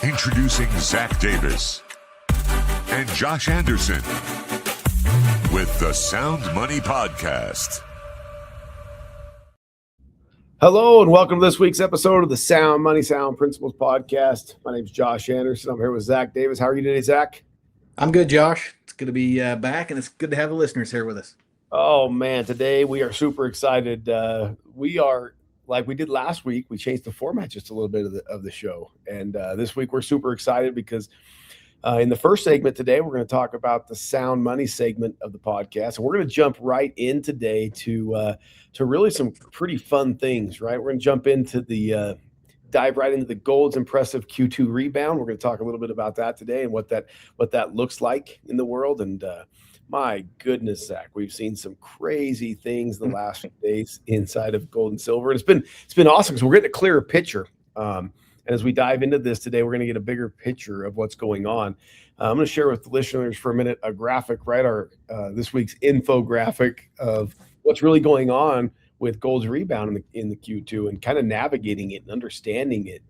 Introducing Zach Davis and Josh Anderson with the SoundMoney Podcast. Hello and welcome to this week's episode of the SoundMoney Sound Principles Podcast. My name is Josh Anderson. I'm here with Zach Davis. How are you today, Zach? I'm good, Josh. It's good to be back, and it's good to have the listeners here with us. Oh, man. Today we are super excited. We are, like we did last week, we changed the format just a little bit of the show. And this week we're super excited because in the first segment today, we're going to talk about the SoundMoney segment of the podcast. And we're going to jump right in today to really some pretty fun things, right? We're going to jump into dive right into the gold's impressive Q2 rebound. We're going to talk a little bit about that today and what that looks like in the world. And my goodness, Zach, we've seen some crazy things the last few days inside of gold and silver. And it's been awesome. So we're getting a clearer picture. And as we dive into this today, we're going to get a bigger picture of what's going on. I'm going to share with the listeners for a minute a graphic, right? Our this week's infographic of what's really going on with gold's rebound in the Q2 and kind of navigating it and understanding it.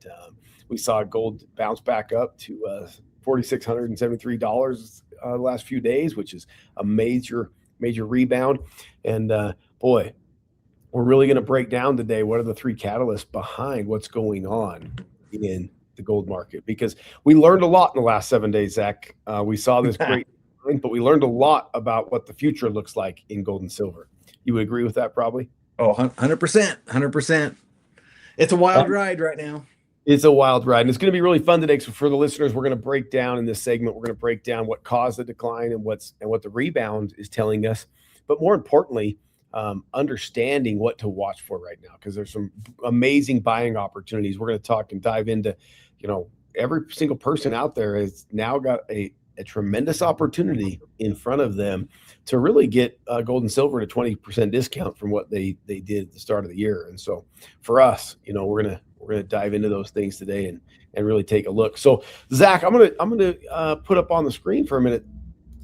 We saw gold bounce back up to $4,673 the last few days, which is a major rebound. And boy, we're really going to break down today what are the three catalysts behind what's going on in the gold market, because we learned a lot in the last 7 days, Zach. We saw this great, but we learned a lot about what the future looks like in gold and silver. You would agree with that probably? Oh, 100%. It's a wild ride right now. It's a wild ride, and it's going to be really fun today. So for the listeners, we're going to break down in this segment, we're going to break down what caused the decline and what the rebound is telling us. But more importantly, understanding what to watch for right now, because there's some amazing buying opportunities. We're going to talk and dive into, every single person out there has now got a tremendous opportunity in front of them to really get gold and silver at a 20% discount from what they did at the start of the year. And so for us, we're gonna dive into those things today and really take a look. So Zach, I'm gonna put up on the screen for a minute.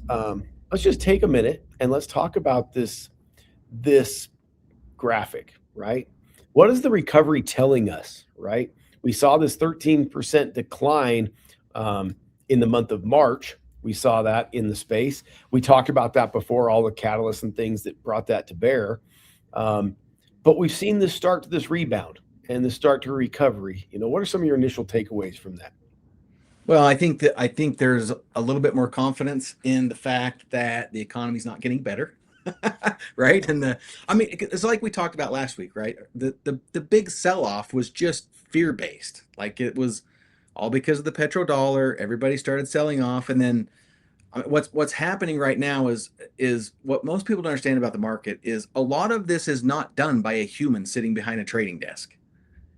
Let's just take a minute and let's talk about this graphic, right? What is the recovery telling us, right? We saw this 13% decline in the month of March. We saw that in the space. We talked about that before, all the catalysts and things that brought that to bear. But we've seen this start to this rebound and the start to recovery. What are some of your initial takeaways from that? Well, I think there's a little bit more confidence in the fact that the economy's not getting better. Right. And it's like we talked about last week, right? The big sell-off was just fear-based. Like it was all because of the petrodollar. Everybody started selling off. And then what's happening right now is what most people don't understand about the market is a lot of this is not done by a human sitting behind a trading desk.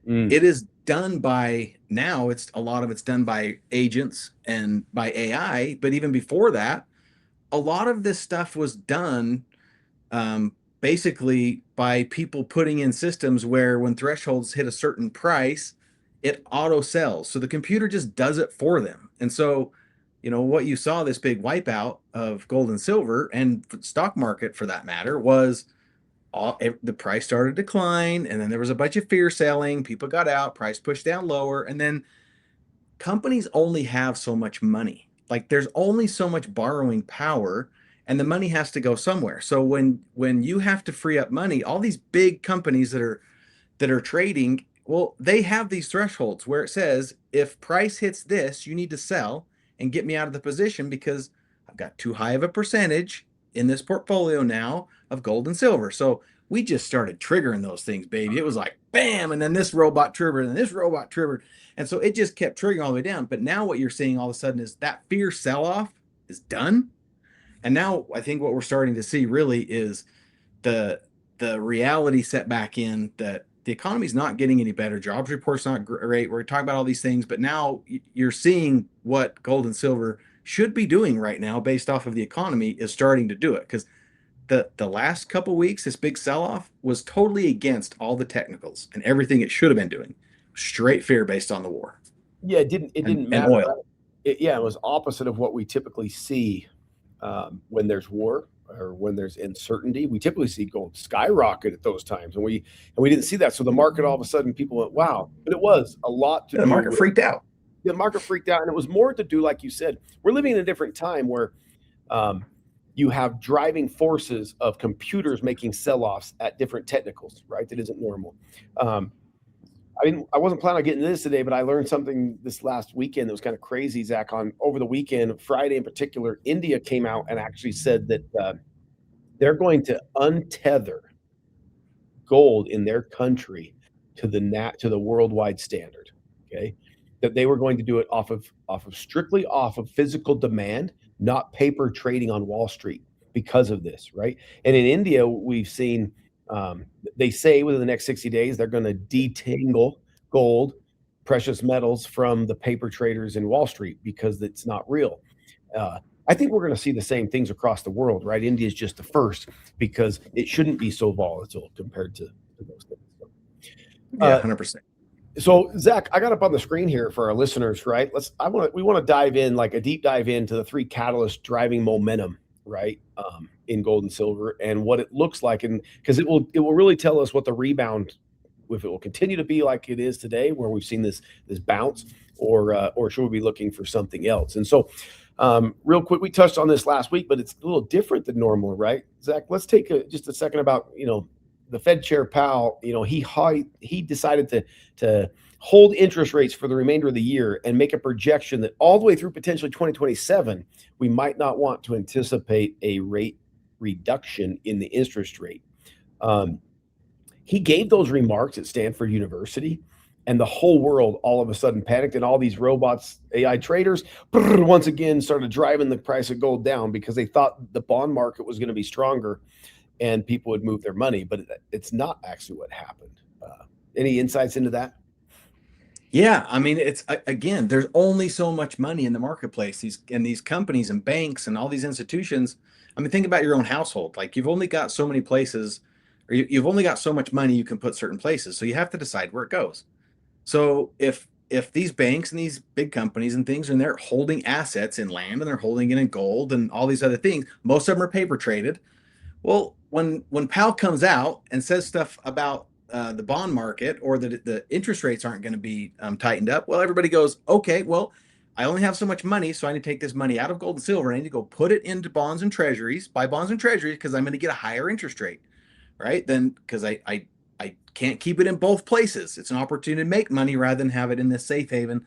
It is done by, now a lot of it's done by agents and by AI. But even before that, a lot of this stuff was done basically by people putting in systems where when thresholds hit a certain price, it auto sells. So the computer just does it for them. And so, what you saw, this big wipeout of gold and silver and stock market for that matter, was the price started to decline. And then there was a bunch of fear selling. People got out, price pushed down lower. And then companies only have so much money. Like there's only so much borrowing power, and the money has to go somewhere. So when you have to free up money, all these big companies that are trading, well, they have these thresholds where it says, if price hits this, you need to sell and get me out of the position because I've got too high of a percentage in this portfolio now of gold and silver. So we just started triggering those things, baby. It was like, bam, and then this robot triggered, and this robot triggered. And so it just kept triggering all the way down. But now what you're seeing all of a sudden is that fear sell-off is done. And now I think what we're starting to see really is the reality set back in that the economy's not getting any better. Jobs report's not great. We're talking about all these things, but now you're seeing what gold and silver should be doing right now based off of the economy is starting to do it. Because the last couple weeks, this big sell-off was totally against all the technicals and everything it should have been doing. Straight fear based on the war. Yeah, it didn't matter. And oil. It was opposite of what we typically see when there's war or when there's uncertainty. We typically see gold skyrocket at those times, and we didn't see that. So the market all of a sudden, people went, "Wow!" But it was a lot to the market freaked out. the market freaked out, and it was more to do, like you said, we're living in a different time where you have driving forces of computers making sell-offs at different technicals, right? That isn't normal. I wasn't planning on getting into this today, but I learned something this last weekend that was kind of crazy, Zach. On over the weekend, Friday in particular, India came out and actually said that they're going to untether gold in their country to the worldwide standard. Okay, that they were going to do it strictly off of physical demand, not paper trading on Wall Street because of this, right? And in India, we've seen they say within the next 60 days they're going to detangle gold, precious metals from the paper traders in Wall Street because it's not real. I think we're going to see the same things across the world, right? India is just the first because it shouldn't be so volatile compared to those things. Yeah, 100%. So Zach, I got up on the screen here for our listeners, right? We want to dive in, like a deep dive into the three catalysts driving momentum, right? In gold and silver, and what it looks like, and because it will really tell us what the rebound, if it will continue to be like it is today, where we've seen this bounce, or should we be looking for something else? And so, real quick, we touched on this last week, but it's a little different than normal, right? Zach, let's take just a second about the Fed Chair Powell. He decided to hold interest rates for the remainder of the year and make a projection that all the way through potentially 2027, we might not want to anticipate a rate reduction in the interest rate. He gave those remarks at Stanford University, and the whole world all of a sudden panicked, and all these robots, AI traders, once again started driving the price of gold down because they thought the bond market was going to be stronger and people would move their money, but it's not actually what happened. Any insights into that? Yeah, I mean, it's again, there's only so much money in the marketplace. These companies and banks and all these institutions. I mean, think about your own household. Like, you've only got so many places, or you've only got so much money you can put certain places. So you have to decide where it goes. So if these banks and these big companies and things, and they're holding assets in land and they're holding it in gold and all these other things, most of them are paper traded. Well, when Powell comes out and says stuff about the bond market, or that the interest rates aren't going to be tightened up, well, everybody goes, okay, well, I only have so much money, so I need to take this money out of gold and silver. I need to go put it into bonds and treasuries, buy bonds and treasuries, because I'm going to get a higher interest rate, right? Then, because I can't keep it in both places. It's an opportunity to make money rather than have it in this safe haven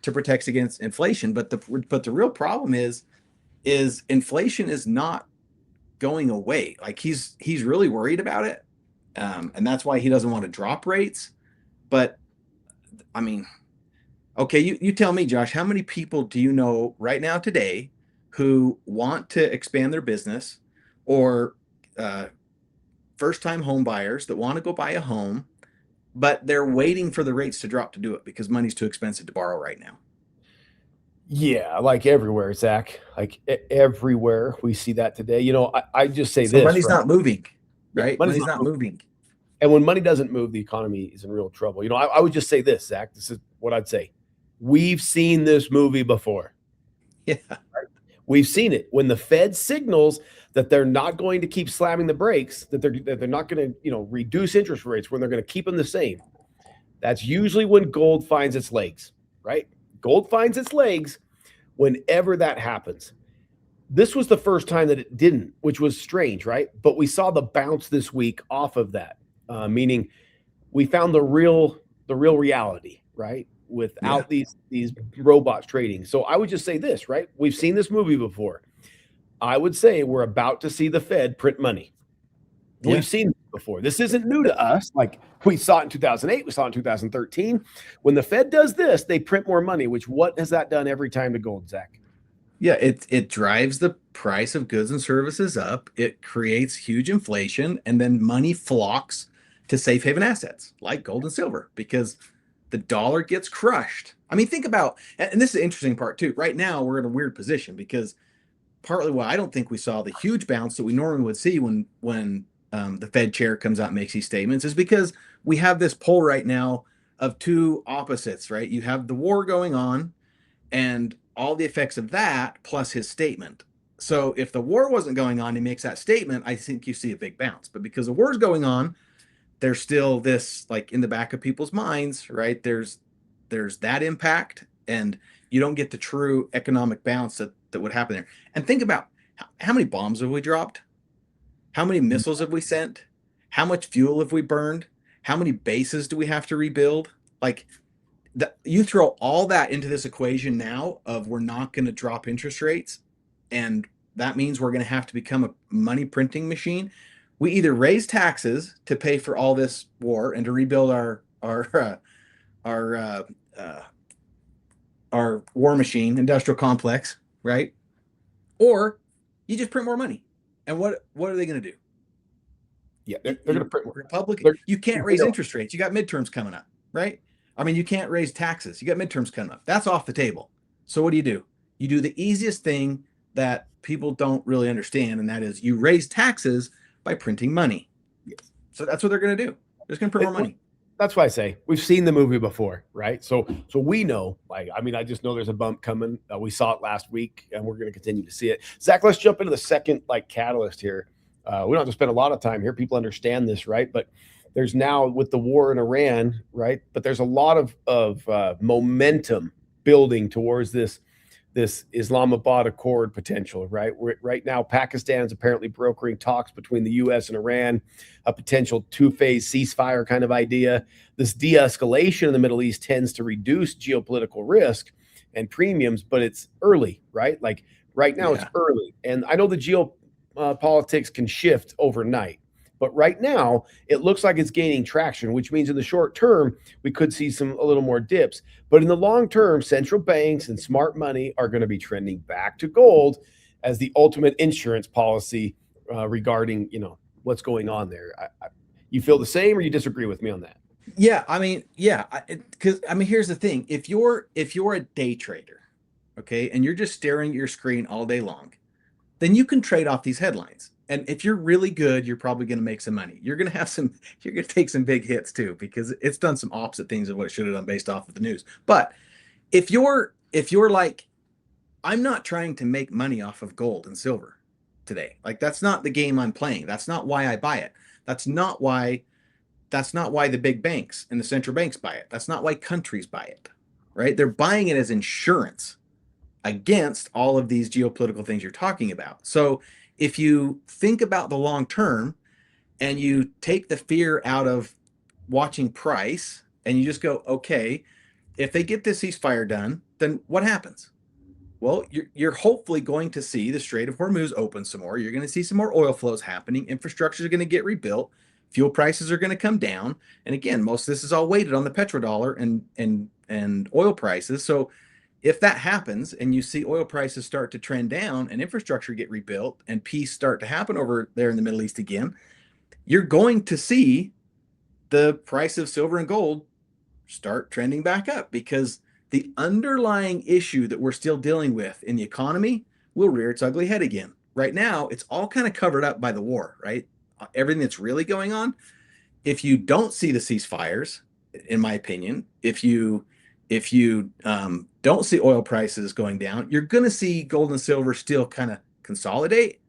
to protect against inflation. But the real problem is inflation is not going away. Like, he's really worried about it. And that's why he doesn't want to drop rates. But I mean, okay, you tell me, Josh, how many people do you know right now today who want to expand their business, or first-time home buyers that want to go buy a home, but they're waiting for the rates to drop to do it because money's too expensive to borrow right now? Yeah, like everywhere, Zach. Like everywhere we see that today. I just say So this, money's right? not moving, Yeah, right? Money's not moving. And when money doesn't move, the economy is in real trouble. I would just say this, Zach. This is what I'd say. We've seen this movie before. Yeah. Right? We've seen it when the Fed signals that they're not going to keep slamming the brakes, that they're not going to reduce interest rates, when they're going to keep them the same. That's usually when gold finds its legs, right? Gold finds its legs whenever that happens. This was the first time that it didn't, which was strange, right? But we saw the bounce this week off of that, meaning we found the real reality, right? Without these robots trading. So I would just say this, right? We've seen this movie before. I would say we're about to see the Fed print money. Yeah. We've seen it before. This isn't new to us. Like, we saw it in 2008, we saw it in 2013. When the Fed does this, they print more money, which what has that done every time to gold, Zach? Yeah, it drives the price of goods and services up. It creates huge inflation, and then money flocks to safe haven assets like gold and silver because the dollar gets crushed. I mean, think about, and this is the interesting part too. Right now, we're in a weird position because partly why I don't think we saw the huge bounce that we normally would see when the Fed chair comes out and makes these statements is because we have this pull right now of two opposites, right? You have the war going on and all the effects of that plus his statement. So if the war wasn't going on, he makes that statement, I think you see a big bounce. But because the war's going on, there's still this, like, in the back of people's minds, right? There's that impact, and you don't get the true economic balance that would happen there. And think about how many bombs have we dropped? How many missiles have we sent? How much fuel have we burned? How many bases do we have to rebuild? Like, you throw all that into this equation now of we're not going to drop interest rates, and that means we're going to have to become a money printing machine. We either raise taxes to pay for all this war and to rebuild our war machine industrial complex, right? Or you just print more money. And what are they going to do? Yeah, they're going to print more. Republican. You can't raise interest rates. You got midterms coming up, right? I mean, you can't raise taxes. You got midterms coming up. That's off the table. So what do? You do the easiest thing that people don't really understand, and that is you raise taxes by printing money. Yes. So that's what they're going to do. They're just going to print more money. That's why I say we've seen the movie before, right? So we know, I just know there's a bump coming. We saw it last week, and we're going to continue to see it. Zach, let's jump into the second catalyst here. We don't have to spend a lot of time here. People understand this, right? But there's now with the war in Iran, right? But there's a lot of momentum building towards this Islamabad Accord potential, right? Right now, Pakistan is apparently brokering talks between the U.S. and Iran, a potential two-phase ceasefire kind of idea. This de-escalation in the Middle East tends to reduce geopolitical risk and premiums, but it's early, right? Like right now, It's early. And I know the geopolitics can shift overnight. But right now, it looks like it's gaining traction, which means in the short term, we could see a little more dips. But in the long term, central banks and smart money are going to be trending back to gold as the ultimate insurance policy regarding, what's going on there. You feel the same, or you disagree with me on that? Yeah, because here's the thing: if you're a day trader, okay, and you're just staring at your screen all day long, then you can trade off these headlines. And if you're really good, you're probably going to make some money. You're going to take some big hits too, because it's done some opposite things of what it should have done based off of the news. But if you're like, I'm not trying to make money off of gold and silver today. Like, that's not the game I'm playing. That's not why I buy it. That's not why the big banks and the central banks buy it. That's not why countries buy it, right? They're buying it as insurance against all of these geopolitical things you're talking about. So if you think about the long term and you take the fear out of watching price and you just go, okay, if they get this ceasefire done, then what happens? Well, you're hopefully going to see the Strait of Hormuz open some more. You're going to see some more oil flows happening. Infrastructure is going to get rebuilt. Fuel prices are going to come down. And again, most of this is all weighted on the petrodollar and oil prices. So if that happens and you see oil prices start to trend down and infrastructure get rebuilt and peace start to happen over there in the Middle East again, you're going to see the price of silver and gold start trending back up, because the underlying issue that we're still dealing with in the economy will rear its ugly head again. Right now, it's all kind of covered up by the war, right? Everything that's really going on. If you don't see the ceasefires, in my opinion, if you don't see oil prices going down, you're going to see gold and silver still kind of consolidate.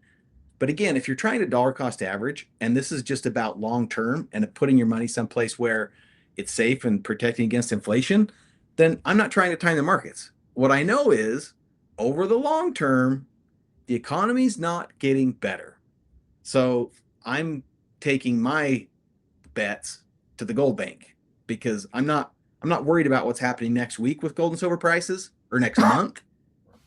But again, if you're trying to dollar cost average, and this is just about long term and putting your money someplace where it's safe and protecting against inflation, then I'm not trying to time the markets. What I know is over the long term, the economy's not getting better. So I'm taking my bets to the gold bank, because I'm not worried about what's happening next week with gold and silver prices or next month.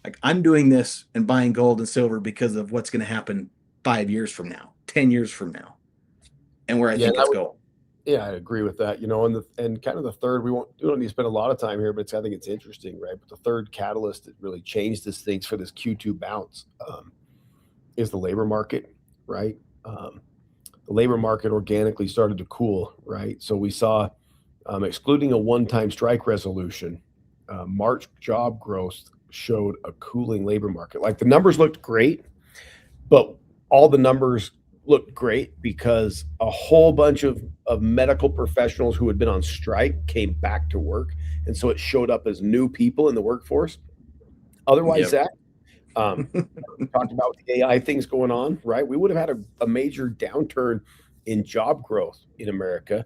Like, I'm doing this and buying gold and silver because of what's going to happen 5 years from now, 10 years from now, and where I think it's going. Yeah, I agree with that. And kind of the third, we don't need to spend a lot of time here, but I think it's interesting, right? But the third catalyst that really changed this things for this Q2 bounce is the labor market, right? The labor market organically started to cool, right? So we saw, excluding a one-time strike resolution, March job growth showed a cooling labor market. Like, the numbers looked great, but all the numbers looked great because a whole bunch of medical professionals who had been on strike came back to work. And so it showed up as new people in the workforce. Otherwise, Zach, we talked about the AI things going on, right? We would have had a major downturn in job growth in America.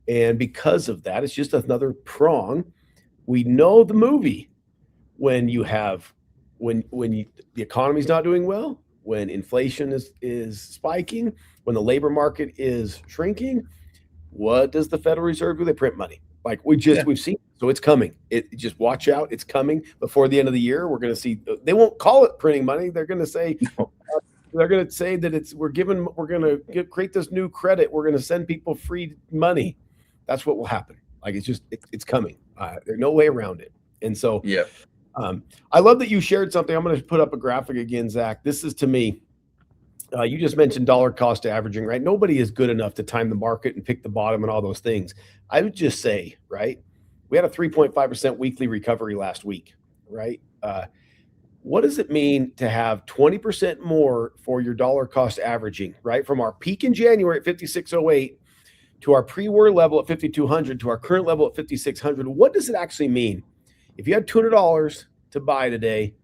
And because of that, it's just another prong. We know the movie, when you have the economy's not doing well, when inflation is spiking, when the labor market is shrinking, what does the Federal Reserve do? They print money. Like we've seen. So it's coming. It just watch out. It's coming before the end of the year. We're going to see. They won't call it printing money. They're going to say they're going to say that we're going to create this new credit. We're going to send people free money. That's what will happen. Like it's coming. There's no way around it. And so yeah. I love that you shared something. I'm going to put up a graphic again, Zach. This is to me. You just mentioned dollar cost averaging, right? Nobody is good enough to time the market and pick the bottom and all those things. I would just say, right, we had a 3.5% weekly recovery last week, right? What does it mean to have 20% more for your dollar cost averaging, right? From our peak in January at 5608 to our pre-war level at 5200 to our current level at 5600. What does it actually mean? If you had $200 to buy today,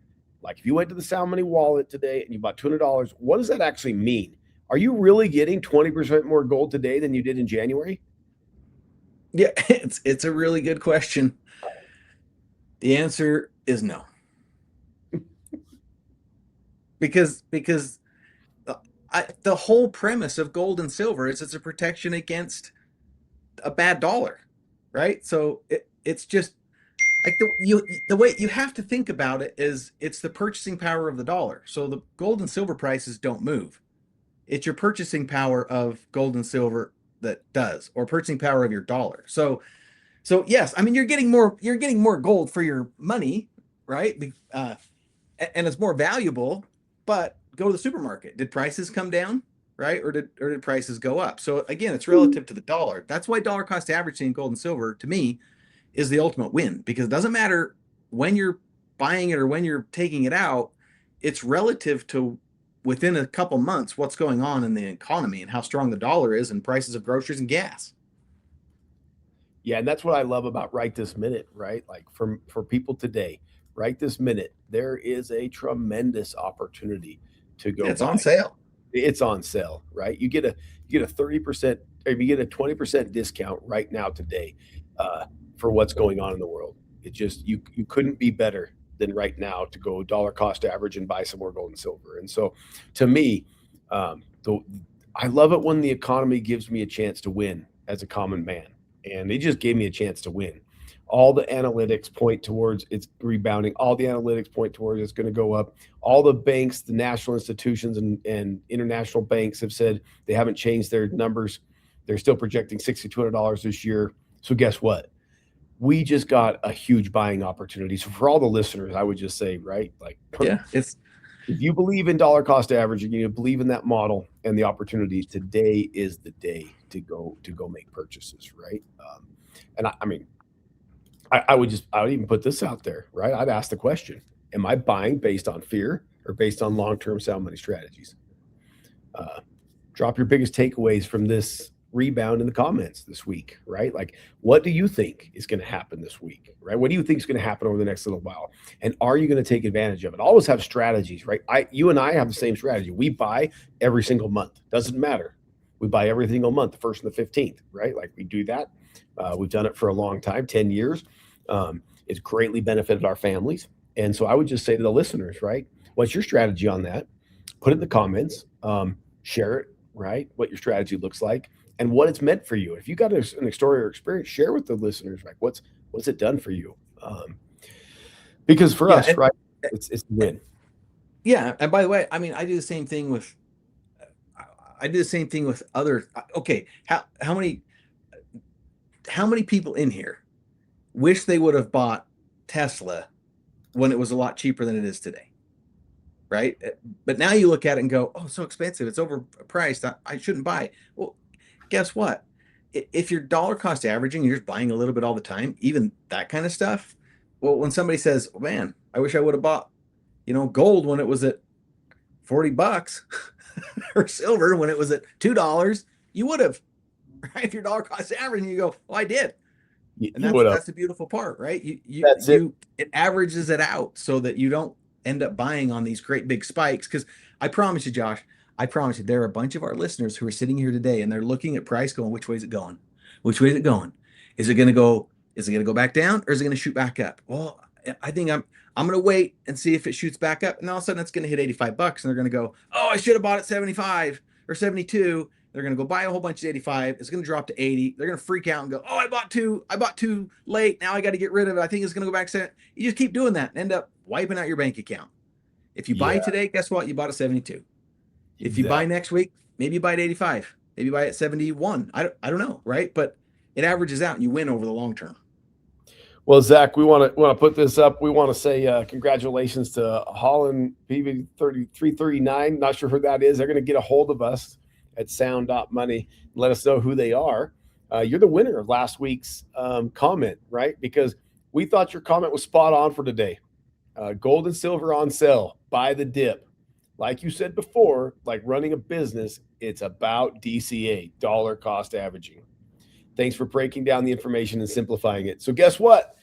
like if you went to the SoundMoney wallet today and you bought $200, what does that actually mean? Are you really getting 20% more gold today than you did in January? Yeah, it's a really good question. The answer is no. because the whole premise of gold and silver is it's a protection against a bad dollar, right? So it's just like the way you have to think about it is it's the purchasing power of the dollar. So the gold and silver prices don't move. It's your purchasing power of gold and silver that does, or purchasing power of your dollar. So yes, I mean you're getting more gold for your money, right? And it's more valuable. But go to the supermarket. Did prices come down, right? Or did prices go up? So again, it's relative to the dollar. That's why dollar cost averaging in gold and silver to me is the ultimate win, because it doesn't matter when you're buying it or when you're taking it out. It's relative to within a couple months what's going on in the economy and how strong the dollar is and prices of groceries and gas. Yeah, and that's what I love about right this minute, right? Like for people today, right this minute, there is a tremendous opportunity to go. It's on sale. It's on sale, right? You get a 30%, or you get a 20% discount right now today for what's going on in the world. It just you couldn't be better than right now to go dollar cost average and buy some more gold and silver. And so, to me, I love it when the economy gives me a chance to win as a common man, and it just gave me a chance to win. All the analytics point towards it's rebounding. All the analytics point towards it's going to go up. All the banks, the national institutions and international banks have said they haven't changed their numbers. They're still projecting $6,200 this year. So guess what? We just got a huge buying opportunity. So for all the listeners, I would just say, right? Like, yeah, if you believe in dollar cost averaging, you believe in that model and the opportunity, today is the day to go make purchases, right? And I mean, I would even put this out there, right? I'd ask the question, am I buying based on fear or based on long-term sound money strategies? Drop your biggest takeaways from this rebound in the comments this week, right? Like, what do you think is going to happen this week, right? What do you think is going to happen over the next little while? And are you going to take advantage of it? Always have strategies, right? You and I have the same strategy. We buy every single month. Doesn't matter. We buy every single month, the 1st and the 15th, right? Like we do that. We've done it for a long time, 10 years. It's greatly benefited our families. And so I would just say to the listeners, right? What's your strategy on that? Put it in the comments, share it, right? What your strategy looks like and what it's meant for you. If you got an story or experience, share with the listeners, like what's it done for you? Because for us, right, it's a win. Yeah. And by the way, I mean, I do the same thing with other. Okay. How many people in here wish they would have bought Tesla when it was a lot cheaper than it is today, right? But now you look at it and go, oh, so expensive. It's overpriced. I shouldn't buy. Well, guess what? If you're dollar cost averaging, you're just buying a little bit all the time, even that kind of stuff. Well, when somebody says, oh, man, I wish I would have bought, gold when it was at $40 or silver when it was at $2, you would have, right? If you're dollar cost averaging, you go, well, I did. And that's the beautiful part, right? It averages it out so that you don't end up buying on these great big spikes. Because I promise you, Josh, there are a bunch of our listeners who are sitting here today and they're looking at price going, which way is it going? Which way is it going? Is it going to go back down or is it going to shoot back up? Well, I think I'm going to wait and see if it shoots back up. And all of a sudden it's going to hit $85 and they're going to go, oh, I should have bought it 75 or 72. They're going to go buy a whole bunch of 85. It's going to drop to 80. They're going to freak out and go, oh, I bought too late. Now I got to get rid of it. I think it's going to go back to 70. You just keep doing that and end up wiping out your bank account. If you buy today, guess what? You bought at 72. If you buy next week, maybe you buy at 85. Maybe you buy at 71. I don't know, right? But it averages out and you win over the long term. Well, Zach, we want to put this up. We want to say congratulations to Holland PV 339. Not sure who that is. They're going to get a hold of us at sound.money. Let us know who they are. You're the winner of last week's comment, right? Because we thought your comment was spot on for today. Gold and silver on sale. Buy the dip. Like you said before, like running a business, it's about DCA, dollar cost averaging. Thanks for breaking down the information and simplifying it. So guess what?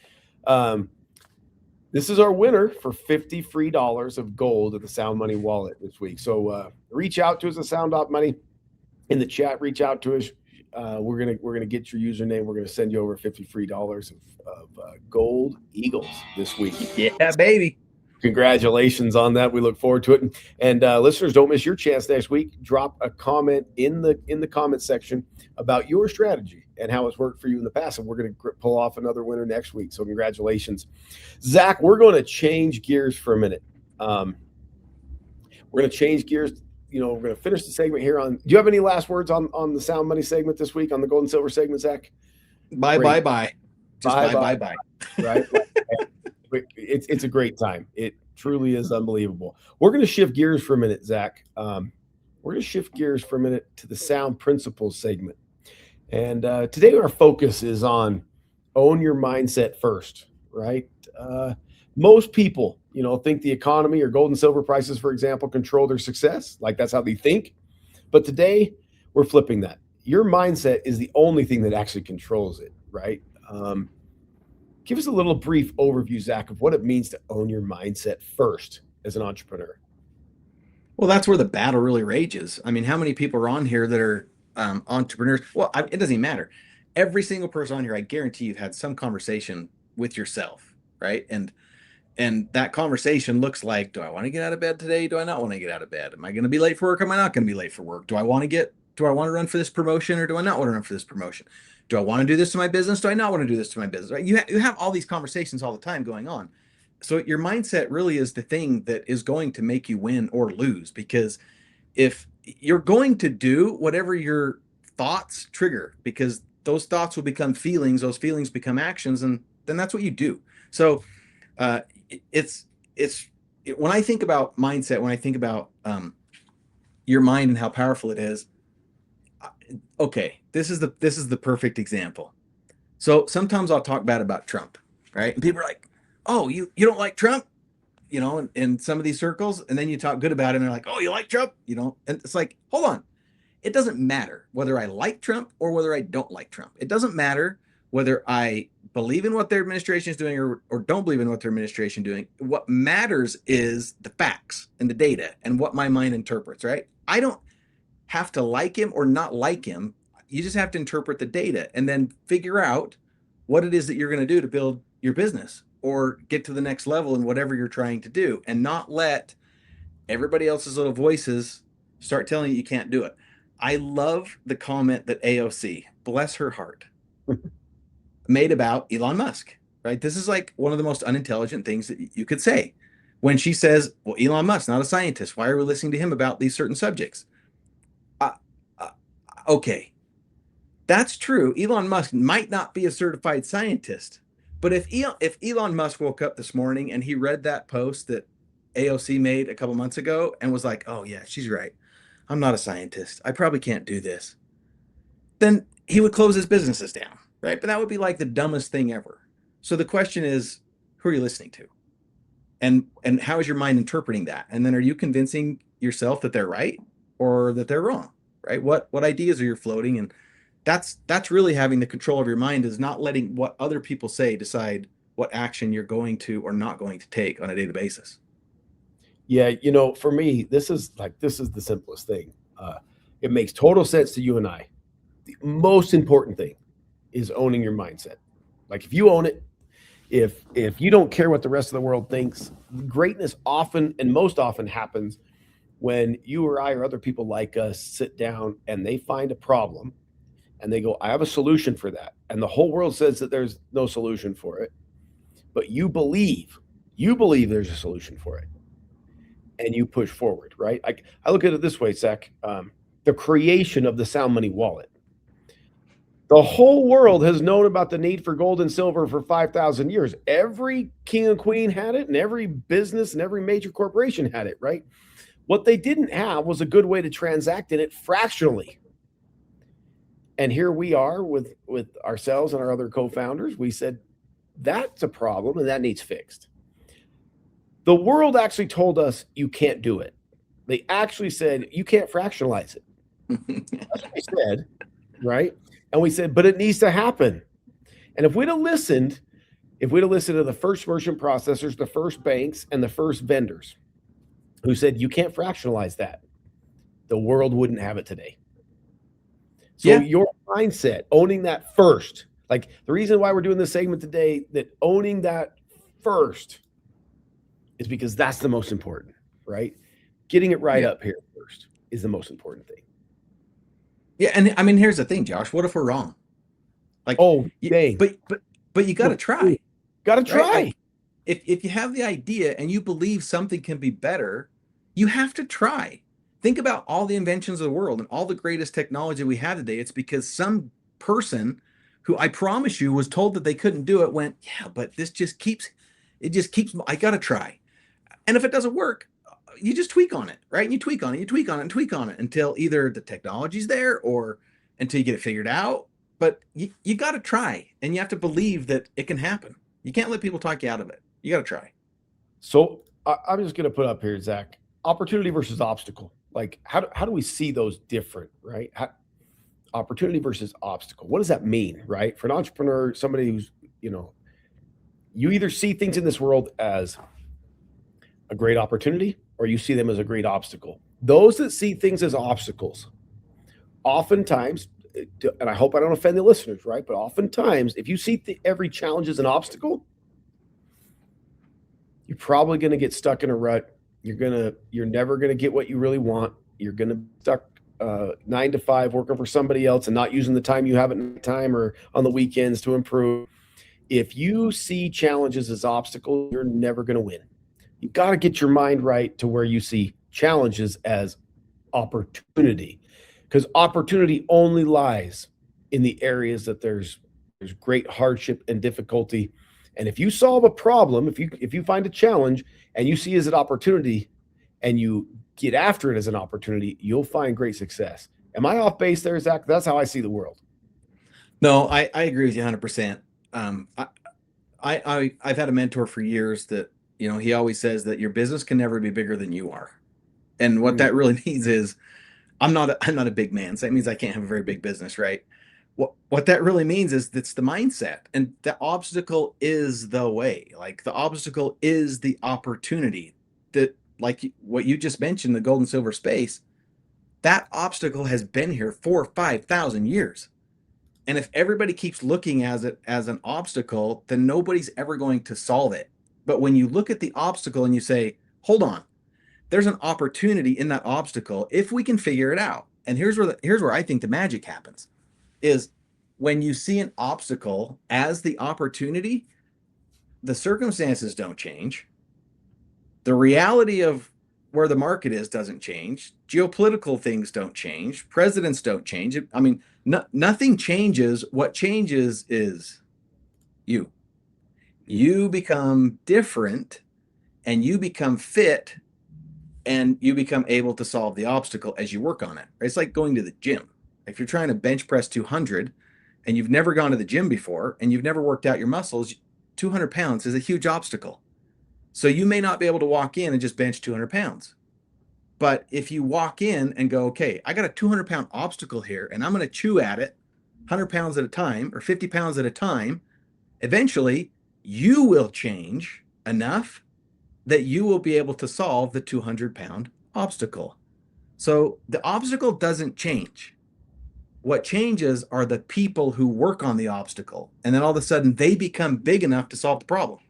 This is our winner for $50 free of gold at the SoundMoney wallet this week. So reach out to us at sound.money in the chat. Reach out to us. We're gonna get your username. We're gonna send you over $50 free of gold Eagles this week. Yeah, baby. Congratulations on that. We look forward to it. And listeners, don't miss your chance next week. Drop a comment in the comment section about your strategy and how it's worked for you in the past. And we're going to pull off another winner next week. So congratulations. Zach, we're going to change gears for a minute. We're going to change gears. We're going to finish the segment here on. Do you have any last words on the Sound Money segment this week, on the gold and silver segment, Zach? Bye. Just bye. Right? It's a great time. It truly is unbelievable. We're going to shift gears for a minute, Zach. We're going to shift gears for a minute to the Sound Principles segment. And today our focus is on own your mindset first, right? Most people, think the economy or gold and silver prices, for example, control their success. Like that's how they think. But today we're flipping that. Your mindset is the only thing that actually controls it, right? Give us a little brief overview, Zach, of what it means to own your mindset first as an entrepreneur. Well, that's where the battle really rages. I mean, how many people are on here that are entrepreneurs? Well, it doesn't even matter. Every single person on here, I guarantee you've had some conversation with yourself, right? And that conversation looks like, do I want to get out of bed today? Do I not want to get out of bed? Am I going to be late for work? Am I not going to be late for work? Do I want to run for this promotion or do I not want to run for this promotion? Do I want to do this to my business? Do I not want to do this to my business? Right? You have all these conversations all the time going on. So your mindset really is the thing that is going to make you win or lose, because if you're going to do whatever your thoughts trigger, because those thoughts will become feelings, those feelings become actions, and then that's what you do. So it's when I think about mindset, when I think about your mind and how powerful it is. Okay, this is the perfect example. So sometimes I'll talk bad about Trump, right? And people are like, "Oh, you don't like Trump?" In some of these circles, and then you talk good about him, and they're like, "Oh, you like Trump?" And it's like, hold on. It doesn't matter whether I like Trump or whether I don't like Trump. It doesn't matter whether I believe in what their administration is doing or don't believe in what their administration is doing. What matters is the facts and the data and what my mind interprets, right? I don't have to like him or not like him. You just have to interpret the data and then figure out what it is that you're going to do to build your business or get to the next level in whatever you're trying to do, and not let everybody else's little voices start telling you can't do it. I love the comment that AOC, bless her heart, made about Elon Musk, right? This is like one of the most unintelligent things that you could say when she says, well, Elon Musk's not a scientist. Why are we listening to him about these certain subjects? Okay, that's true. Elon Musk might not be a certified scientist, but if Elon Musk woke up this morning and he read that post that AOC made a couple months ago and was like, oh yeah, she's right, I'm not a scientist, I probably can't do this, then he would close his businesses down, right? But that would be like the dumbest thing ever. So the question is, who are you listening to? And how is your mind interpreting that? And then are you convincing yourself that they're right or that they're wrong? Right? What ideas are you floating? And that's really having the control of your mind, is not letting what other people say decide what action you're going to or not going to take on a daily basis. Yeah, for me, this is the simplest thing. It makes total sense to you and I. The most important thing is owning your mindset. Like if you own it, If you don't care what the rest of the world thinks, greatness often and most often happens when you or I or other people like us sit down and they find a problem and they go, I have a solution for that. And the whole world says that there's no solution for it, but you believe there's a solution for it, and you push forward, right? I look at it this way, Zach. The creation of the SoundMoney wallet. The whole world has known about the need for gold and silver for 5,000 years. Every king and queen had it, and every business and every major corporation had it, right? What they didn't have was a good way to transact in it fractionally. And here we are with ourselves and our other co-founders. We said, that's a problem and that needs fixed. The world actually told us you can't do it. They actually said you can't fractionalize it. That's what they said, right? And we said, but it needs to happen. And if we'd have listened to the first merchant processors, the first banks, and the first vendors who said you can't fractionalize that, the world wouldn't have it today. So your mindset, owning that first, like the reason why we're doing this segment today, that owning that first is because that's the most important, right? Getting it right up here first is the most important thing. Yeah, and I mean, here's the thing, Josh. What if we're wrong? Like, dang. But you got to try. Got to try. Right? Like, if you have the idea and you believe something can be better, you have to try. Think about all the inventions of the world and all the greatest technology we have today. It's because some person who I promise you was told that they couldn't do it went, yeah, but it just keeps, I got to try. And if it doesn't work, you just tweak on it, right? And you tweak on it, and tweak on it until either the technology's there or until you get it figured out. But you got to try, and you have to believe that it can happen. You can't let people talk you out of it. You got to try. So I'm just going to put up here, Zach, opportunity versus obstacle. Like how do we see those different, right? Opportunity versus obstacle. What does that mean, right? For an entrepreneur, somebody who's, you either see things in this world as a great opportunity or you see them as a great obstacle. Those that see things as obstacles, oftentimes, and I hope I don't offend the listeners, right? But oftentimes, if you see every challenge as an obstacle, you're probably going to get stuck in a rut. You're never going to get what you really want. You're going to be stuck 9 to 5 working for somebody else and not using the time you have at night time or on the weekends to improve. If you see challenges as obstacles, you're never going to win. You got to get your mind right to where you see challenges as opportunity, because opportunity only lies in the areas that there's great hardship and difficulty. And if you solve a problem, if you find a challenge and you see it as an opportunity and you get after it as an opportunity, you'll find great success. Am I off base there, Zach? That's how I see the world. No, I agree with you 100%. I've had a mentor for years that, he always says that your business can never be bigger than you are. And what that really means is I'm not a big man. So that means I can't have a very big business, right? What that really means is that's the mindset, and the obstacle is the way. Like the obstacle is the opportunity that, like what you just mentioned, the gold and silver space, that obstacle has been here for 5,000 years. And if everybody keeps looking at it as an obstacle, then nobody's ever going to solve it. But when you look at the obstacle and you say, hold on, there's an opportunity in that obstacle if we can figure it out. And here's where I think the magic happens, is when you see an obstacle as the opportunity, the circumstances don't change. The reality of where the market is doesn't change. Geopolitical things don't change. Presidents don't change. I mean, nothing changes. What changes is you. You become different and you become fit and you become able to solve the obstacle as you work on it. It's like going to the gym. If you're trying to bench press 200 and you've never gone to the gym before and you've never worked out your muscles, 200 pounds is a huge obstacle. So you may not be able to walk in and just bench 200 pounds. But if you walk in and go, okay, I got a 200-pound obstacle here and I'm going to chew at it 100 pounds at a time or 50 pounds at a time, eventually you will change enough that you will be able to solve the 200-pound obstacle. So the obstacle doesn't change. What changes are the people who work on the obstacle. And then all of a sudden they become big enough to solve the problem.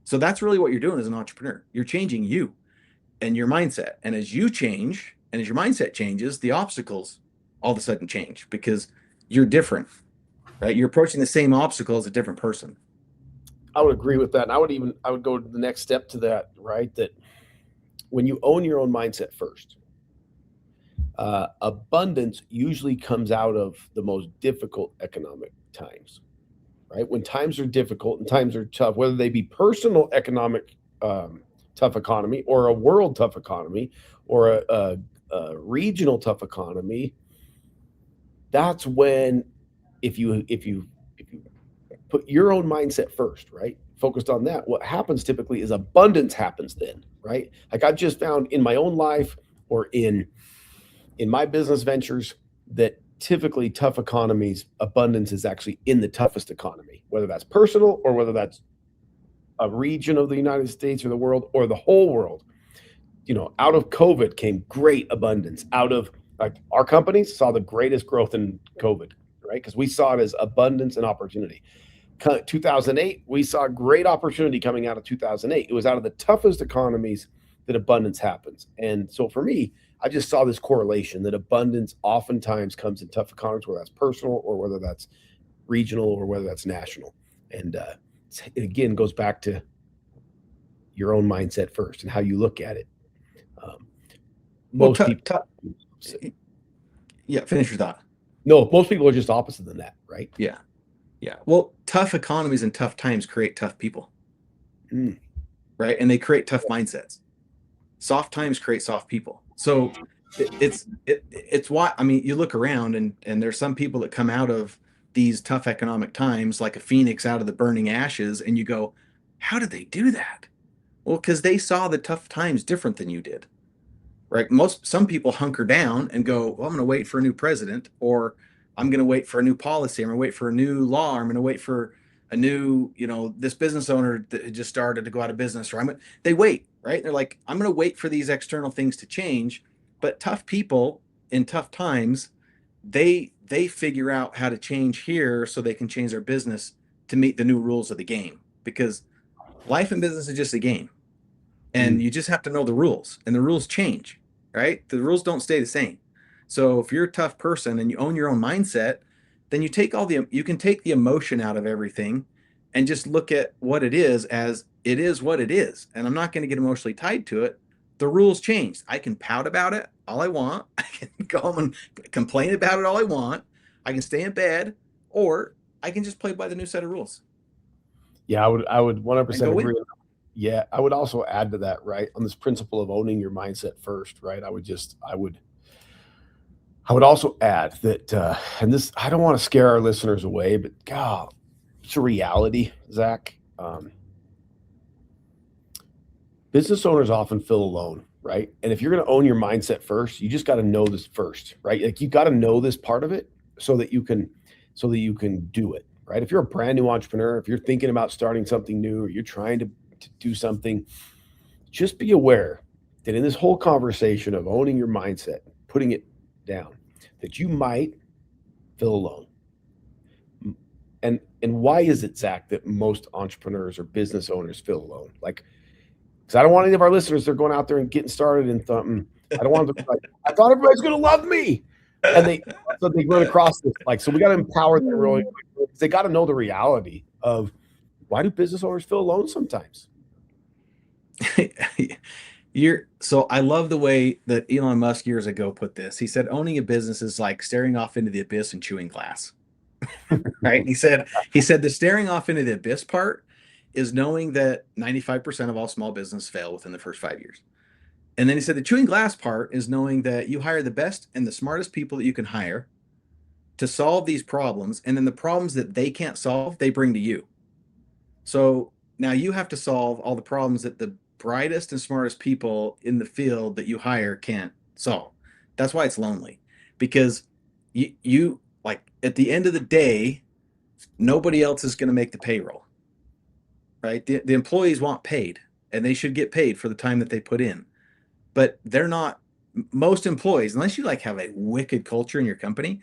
So that's really what you're doing as an entrepreneur. You're changing you and your mindset. And as you change and as your mindset changes, the obstacles all of a sudden change because you're different, right? You're approaching the same obstacle as a different person. I would agree with that. And I would go to the next step to that, right? That when you own your own mindset first, abundance usually comes out of the most difficult economic times, right? When times are difficult and times are tough, whether they be personal economic tough economy or a world tough economy or a regional tough economy, that's when if you put your own mindset first, right? Focused on that, what happens typically is abundance happens then, right? Like I've just found in my own life or in my business ventures that typically tough economies, abundance is actually in the toughest economy, whether that's personal or whether that's a region of the United States or the world or the whole world. You know, out of COVID came great abundance. Out of like our companies saw the greatest growth in COVID, right? Because we saw it as abundance and opportunity. 2008, we saw great opportunity coming out of 2008. It was out of the toughest economies that abundance happens. And so for me, I just saw this correlation that abundance oftentimes comes in tough economies, whether that's personal or whether that's regional or whether that's national. And it again goes back to your own mindset first and how you look at it. Most people, finish your thought. No, most people are just opposite than that, right? Yeah. Well, tough economies and tough times create tough people, right? And they create tough mindsets. Soft times create soft people. So it's why, I mean, you look around and there's some people that come out of these tough economic times like a phoenix out of the burning ashes, and you go, how did they do that? Well, because they saw the tough times different than you did, right? Some people hunker down and go, well, I'm going to wait for a new president, or I'm going to wait for a new policy. I'm going to wait for a new law. I'm going to wait for a new, this business owner that just started to go out of business, or they wait, right? They're like, I'm going to wait for these external things to change. But tough people in tough times, they figure out how to change here so they can change their business to meet the new rules of the game, because life and business is just a game. And you just have to know the rules, and the rules change, right? The rules don't stay the same. So if you're a tough person and you own your own mindset, then you can take the emotion out of everything and just look at what it is as it is what it is. And I'm not going to get emotionally tied to it. The rules change. I can pout about it all I want. I can go home and complain about it all I want. I can stay in bed, or I can just play by the new set of rules. Yeah, I would 100% agree. Yeah, I would also add to that, right? On this principle of owning your mindset first, right? I would also add that, and this, I don't want to scare our listeners away, but God, it's a reality, Zach. Business owners often feel alone, right? And if you're going to own your mindset first, you just got to know this first, right? Like you got to know this part of it so that you can do it, right? If you're a brand new entrepreneur, if you're thinking about starting something new, or you're trying to do something, just be aware that in this whole conversation of owning your mindset, putting it down, that you might feel alone. And why is it, Zach, that most entrepreneurs or business owners feel alone? Like, because I don't want any of our listeners, they're going out there and getting started and something. I don't want them to be like, I thought everybody's going to love me. And they run across this. Like, so we got to empower them really quick. They got to know the reality of, why do business owners feel alone sometimes? So I love the way that Elon Musk years ago put this. He said, owning a business is like staring off into the abyss and chewing glass. Right? He said the staring off into the abyss part is knowing that 95% of all small business fail within the first 5 years. And then he said the chewing glass part is knowing that you hire the best and the smartest people that you can hire to solve these problems. And then the problems that they can't solve, they bring to you. So now you have to solve all the problems that the brightest and smartest people in the field that you hire can't solve. That's why it's lonely, because you like at the end of the day, nobody else is going to make the payroll, right? The employees want paid, and they should get paid for the time that they put in, but they're not, most employees, unless you like have a wicked culture in your company,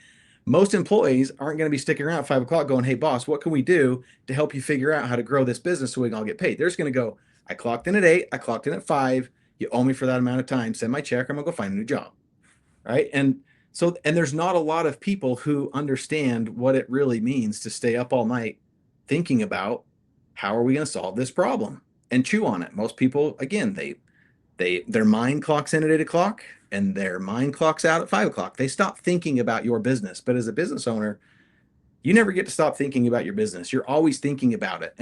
most employees aren't going to be sticking around at 5 o'clock going, hey, boss, what can we do to help you figure out how to grow this business so we can all get paid? They're just going to go, I clocked in at 8, I clocked in at 5. You owe me for that amount of time. Send my check. I'm going to go find a new job. Right. And there's not a lot of people who understand what it really means to stay up all night thinking about how are we going to solve this problem and chew on it. Most people, again, their mind clocks in at 8 o'clock and their mind clocks out at 5 o'clock. They stop thinking about your business. But as a business owner, you never get to stop thinking about your business. You're always thinking about it.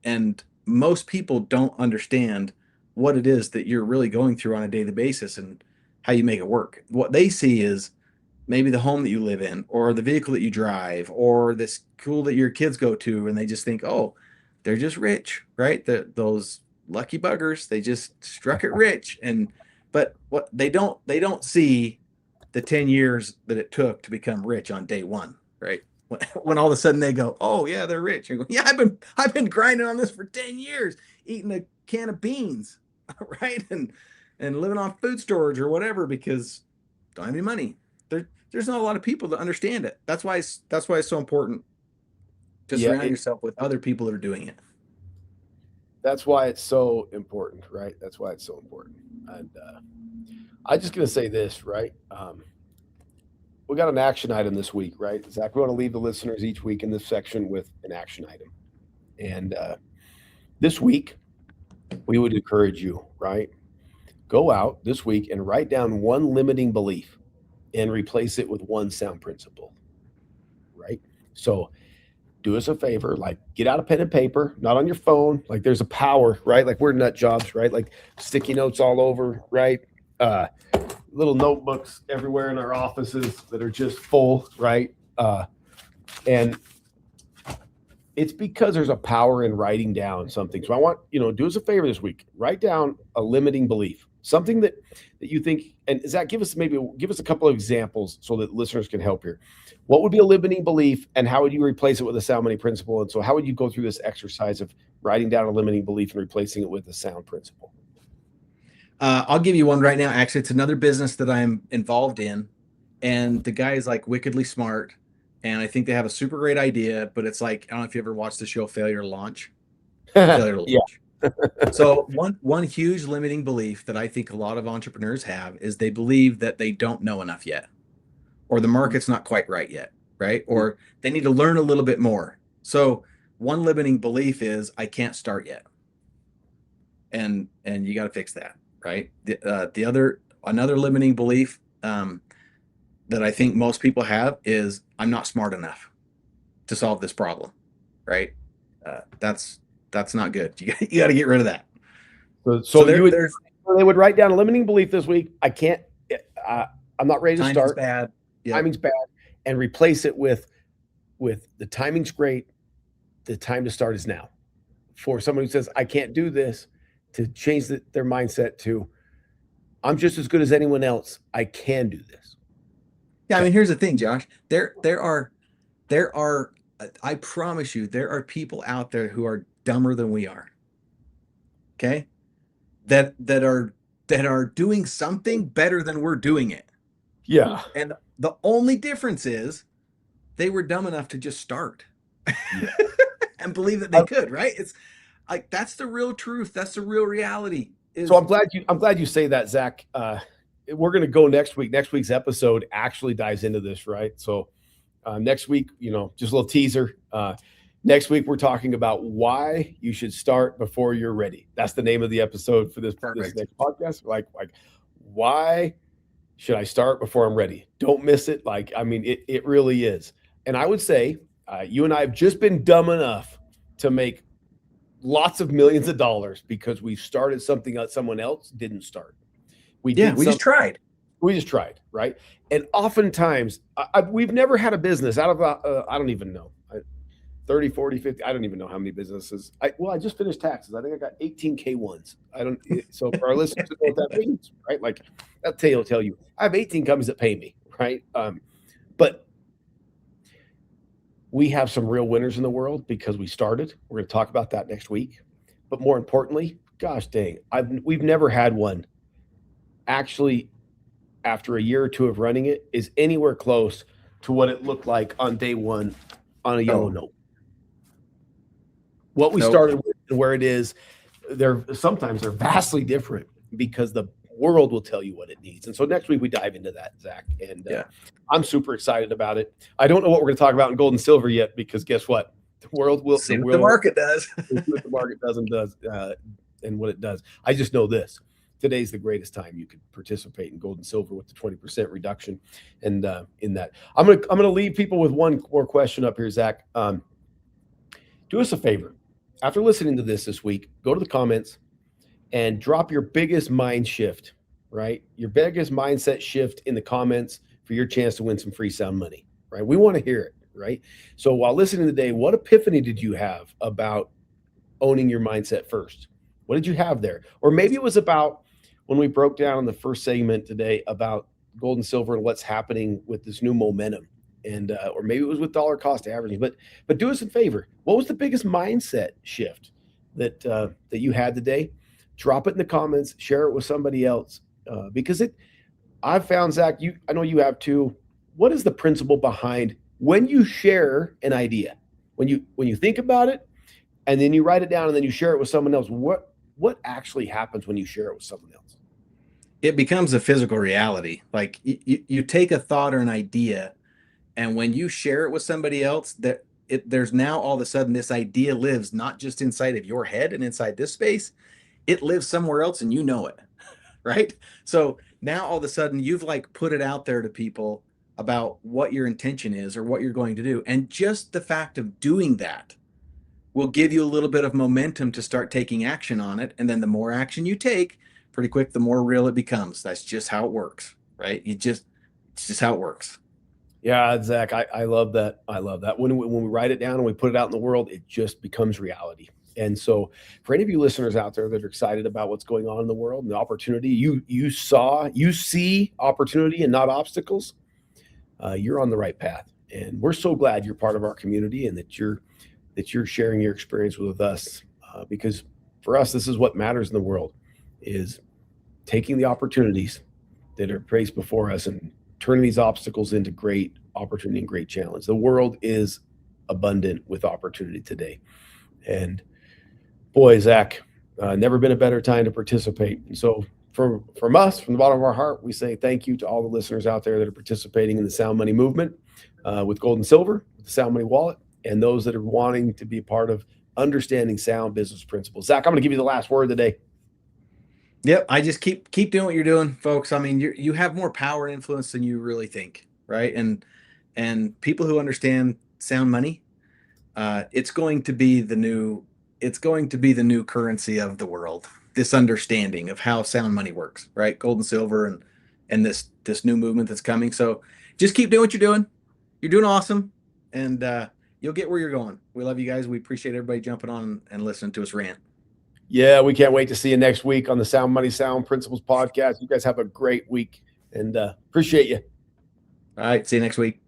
And most people don't understand what it is that you're really going through on a daily basis and how you make it work. What they see is maybe the home that you live in or the vehicle that you drive or the school that your kids go to. And they just think, oh, they're just rich, right? Those lucky buggers, they just struck it rich. But what they don't see the 10 years that it took to become rich on day one, right? When all of a sudden they go, oh yeah, they're rich. You go, yeah, I've been grinding on this for 10 years, eating a can of beans, right? And living on food storage or whatever because don't have any money. There's not a lot of people that understand it. That's why it's so important to surround yourself with other people that are doing it. That's why it's so important, right? That's why it's so important. And I'm just going to say this, right? We got an action item this week, right? Zach, we want to leave the listeners each week in this section with an action item. And this week, we would encourage you, right? Go out this week and write down one limiting belief and replace it with one sound principle, right? So do us a favor, like get out a pen and paper, not on your phone. Like there's a power, right? Like we're nut jobs, right? Like sticky notes all over, right? Little notebooks everywhere in our offices that are just full, right? And it's because there's a power in writing down something. So I want, do us a favor this week, write down a limiting belief, something that you think, and Zach, give us a couple of examples so that listeners can help here. What would be a limiting belief and how would you replace it with a sound money principle? And so how would you go through this exercise of writing down a limiting belief and replacing it with a sound principle? I'll give you one right now. Actually, it's another business that I'm involved in. And the guy is like wickedly smart. And I think they have a super great idea, but it's like, I don't know if you ever watched the show Failure to Launch. Failure to Launch. Yeah. So one huge limiting belief that I think a lot of entrepreneurs have is they believe that they don't know enough yet, or the market's not quite right yet, right? Or they need to learn a little bit more. So one limiting belief is I can't start yet. And you got to fix that, right? Another limiting belief that I think most people have is I'm not smart enough to solve this problem, right? That's not good. You got to get rid of that. So they would write down a limiting belief this week. I can't. I'm not ready to start. Timing's bad. Yep. Timing's bad, and replace it with the timing's great. The time to start is now. For someone who says I can't do this, to change their mindset to I'm just as good as anyone else. I can do this. Yeah, I mean, here's the thing, Josh. There are. I promise you, there are people out there who are dumber than we are. Okay, that are doing something better than we're doing it. Yeah, and the only difference is they were dumb enough to just start and believe that they could. Right? It's like that's the real truth. That's the real reality. So I'm glad you say that, Zach. We're going to go next week. Next week's episode actually dives into this, right? So next week, just a little teaser. Next week, we're talking about why you should start before you're ready. That's the name of the episode for this next podcast. Like, why should I start before I'm ready? Don't miss it. It really is. And I would say you and I have just been dumb enough to make lots of millions of dollars because we started something that someone else didn't start. We just tried. We just tried, right? And oftentimes, we've never had a business out of, I don't even know, 30, 40, 50, I don't even know how many businesses. I just finished taxes. I think I got 18 K1s. So for our listeners to know what that means, right? Like, that'll tell you. I have 18 companies that pay me, right? But we have some real winners in the world because we started. We're going to talk about that next week. But more importantly, gosh dang, we've never had one actually, after a year or two of running it, is anywhere close to what it looked like on day one on a yellow note. What we started with and where it is, sometimes they're vastly different because the world will tell you what it needs. And so next week we dive into that, Zach. And I'm super excited about it. I don't know what we're going to talk about in gold and silver yet, because guess what? The world will see what the market does. What the market does and what it does. I just know this. Today's the greatest time you could participate in gold and silver with the 20% reduction. And in that, I'm gonna leave people with one more question up here, Zach. Do us a favor. After listening to this week, go to the comments and drop your biggest mind shift, right? Your biggest mindset shift in the comments for your chance to win some free sound money, right? We want to hear it, right? So while listening today, what epiphany did you have about owning your mindset first? What did you have there? Or maybe it was about when we broke down in the first segment today about gold and silver and what's happening with this new momentum. And or maybe it was with dollar cost averaging. But do us a favor. What was the biggest mindset shift that you had today? Drop it in the comments, share it with somebody else, because I've found, Zach, I know you have too. What is the principle behind when you share an idea, when you think about it, and then you write it down and then you share it with someone else? What actually happens when you share it with someone else? It becomes a physical reality. Like you take a thought or an idea, and when you share it with somebody else, there's now all of a sudden this idea lives not just inside of your head and inside this space. It lives somewhere else and you know it, right? So now all of a sudden you've like put it out there to people about what your intention is or what you're going to do. And just the fact of doing that will give you a little bit of momentum to start taking action on it. And then the more action you take, pretty quick, the more real it becomes. That's just how it works, right? It's just how it works. Yeah, Zach, I love that. I love that. When we write it down and we put it out in the world, it just becomes reality. And so for any of you listeners out there that are excited about what's going on in the world and the opportunity, you see opportunity and not obstacles, you're on the right path. And we're so glad you're part of our community and that you're sharing your experience with us, because for us, this is what matters in the world, is taking the opportunities that are placed before us and turning these obstacles into great opportunity and great challenge. The world is abundant with opportunity today. And boy, Zach, never been a better time to participate. And so from us, from the bottom of our heart, we say thank you to all the listeners out there that are participating in the Sound Money movement with Gold and Silver, with the Sound Money wallet, and those that are wanting to be part of understanding sound business principles. Zach, I'm going to give you the last word today. Yep. I just keep doing what you're doing, folks. I mean, you have more power and influence than you really think, right? And people who understand sound money, it's going to be the new currency of the world. This understanding of how sound money works, right? Gold and silver and this new movement that's coming. So just keep doing what you're doing. You're doing awesome. And you'll get where you're going. We love you guys. We appreciate everybody jumping on and listening to us rant. Yeah, we can't wait to see you next week on the Sound Money Sound Principles podcast. You guys have a great week and appreciate you. All right. See you next week.